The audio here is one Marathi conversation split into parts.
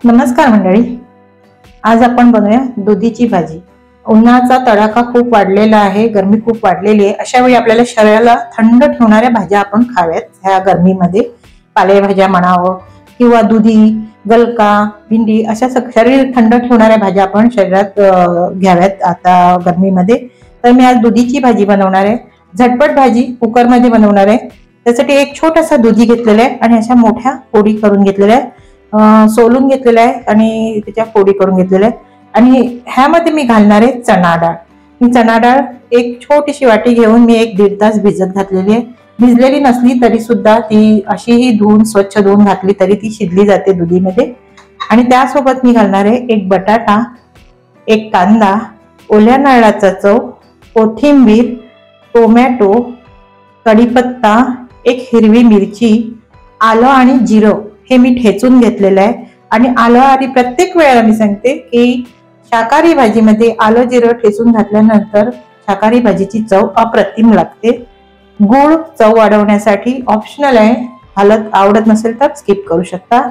नमस्कार मंडळी, आज आपण बनवूया दुधीची भाजी। उन्हाचा तडाखा खूप वाढलेला आहे, गरमी खूप वाढलेली आहे। अशा वेळी आपल्याला शरीराला थंड ठेवणाऱ्या भाज्या आपण खाव्यात। ह्या गरमीमध्ये पालेभाज्या म्हणावं किंवा दुधी, गलका, भेंडी अशा शरीर थंड ठेवणाऱ्या भाज्या आपण शरीरात घ्याव्यात आता गरमीमध्ये। तर मी आज दुधीची भाजी बनवणार आहे। झटपट भाजी कुकर मध्ये बनवणार आहे। त्यासाठी एक छोटासा दुधी घेतलेला आहे आणि अशा मोठ्या फोडी करून घेतलेल्या आहे, सोलून घेतलेला आहे आणि त्याच्या फोडी करून घेतलेल्या आहे। आणि ह्यामध्ये मी घालणार आहे चणा डाळ। ही चणा डाळ एक छोटीशी वाटी घेऊन मी 1-1.5 तास भिजत घातलेली आहे। भिजलेली नसली तरी सुद्धा ती अशीही धुवून स्वच्छ धुवून घातली तरी ती शिजली जाते दुधीमध्ये। आणि त्यासोबत मी घालणार आहे 1 बटाटा, 1 कांदा, ओल्या नारळाचा चव, कोथिंबीर, टोमॅटो, कढीपत्ता, 1 हिरवी मिरची, आलं आणि जिरं हे मी ठेचून घेतलेलं आहे। आणि आलं आणि प्रत्येक वेळेला मी सांगते की शाकाहारी भाजीमध्ये आलं जिरं ठेचून घातल्यानंतर शाकाहारी भाजीची चव अप्रतिम लागते। गूळ चव वाढवण्यासाठी ऑप्शनल आहे, आवडत नसेल तर स्किप करू शकता।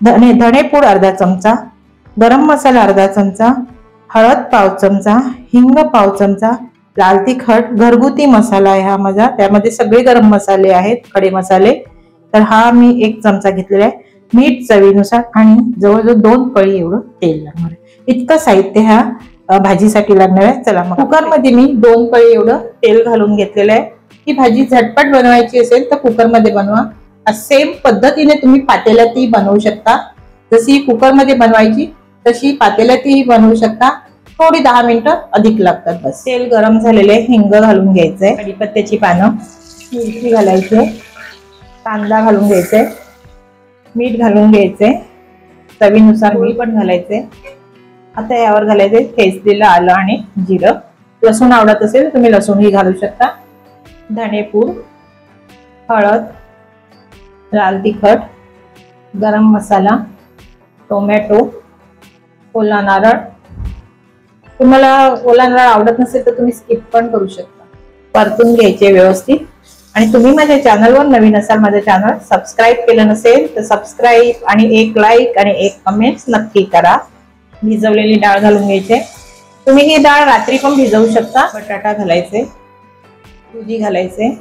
धणेपूड अर्धा चमचा, गरम मसाला अर्धा चमचा, हळद पाव चमचा, हिंग पाव चमचा, लाल तिखट घरगुती मसाला आहे हा माझा, त्यामध्ये सगळे गरम मसाले आहेत, खडे मसाले। तर हा मी 1 चमचा घेतलेला आहे। मीठ चवीनुसार आणि जवळजवळ 2 पळी एवढं तेल लागणार आहे। इतकं साहित्य ह्या भाजीसाठी लागणार आहे। चला मग कुकर मध्ये मी 2 पळी एवढं तेल घालून घेतलेलं आहे। ही भाजी झटपट बनवायची असेल तर कुकर मध्ये बनवा। सेम पद्धतीने तुम्ही पातेल्यातही बनवू शकता। जशी कुकर मध्ये बनवायची तशी पातेल्यातही बनवू शकता। थोडी 10 मिनिटं अधिक लागतात बस। तेल गरम झालेले, हिंग घालून घ्यायचंय, कढीपत्त्याची पानं, मिरची घालायची, कांदा घालून घ्यायचे, मीठ घालून घ्यायचे, चवीनुसार मीठ पण घालायचे। आता यावर घालायचे ठेचलेलं आलं आणि जिरं। लसूण आवडत असेल तर तुम्ही लसूणही घालू शकता। धणेपूड, हळद, लाल तिखट, गरम मसाला, टोमॅटो, ओला नारळ। तुम्हाला ओला नारळ आवडत नसेल तर तुम्ही स्किप पण करू शकता। परतून घ्यायचे व्यवस्थित। आणि तुम्ही माझ्या चॅनलवर नवीन असाल, माझं चॅनल सबस्क्राईब केलं नसेल तर सबस्क्राईब आणि 1 लाईक आणि 1 कमेंट नक्की करा। भिजवलेली डाळ घालून घ्यायचे। तुम्ही ही डाळ रात्री पण भिजवू शकता। बटाटा घालायचे, दुधी घालायचे,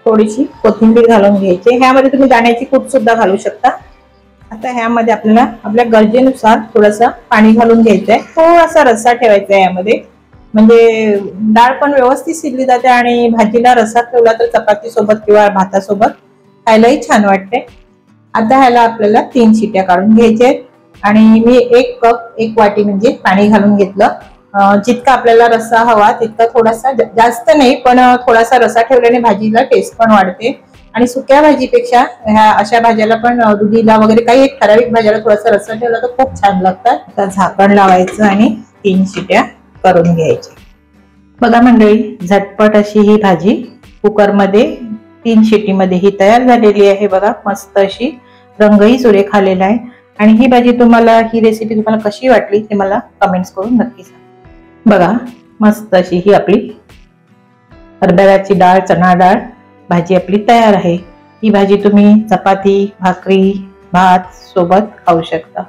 थोडीशी कोथिंबीर घालून घ्यायची। ह्यामध्ये तुम्ही दाण्याची कूट सुद्धा घालू शकता। आता ह्यामध्ये आपल्याला आपल्या गरजेनुसार थोडंसं पाणी घालून घ्यायचंय, थोडासा रस्सा ठेवायचा आहे यामध्ये, म्हणजे डाळ पण व्यवस्थित शिजली जाते आणि भाजीला रस्सा ठेवला तर चपाती सोबत किंवा भातासोबत खायलाही छान वाटते। आता ह्याला आपल्याला 3 शिट्या काढून घ्यायच्या आणि मी 1 कप 1 वाटी म्हणजे पाणी घालून घेतलं। जितका आपल्याला रस्सा हवा तितका, थोडासा जास्त नाही पण थोडासा रस्सा ठेवल्याने भाजीला टेस्ट पण वाढते। आणि सुक्या भाजीपेक्षा ह्या अशा भाज्याला पण दुधीला वगैरे काही एक ठराविक भाज्याला थोडासा रस्सा ठेवला तर खूप छान लागतात। आता झाकण लावायचं आणि 3 शिट्या करून घ्यायच्या। बघा मंडळी, झटपट अशी ही भाजी कुकर मध्ये 3 शिट्टीमध्ये ही तयार झालेली आहे। बघा, मस्त अशी रंगही सुरेख आलेला आहे। आणि ही भाजी तुम्हाला, ही रेसिपी तुम्हाला कशी वाटली ते मला कमेंट्स करून नक्की सांगा। बघा, मस्त अशी ही आपली हरभऱ्याची डाळ, चणा डाळ भाजी आपली तयार आहे। ही भाजी तुम्ही चपाती, भाकरी, भात सोबत खाऊ शकता।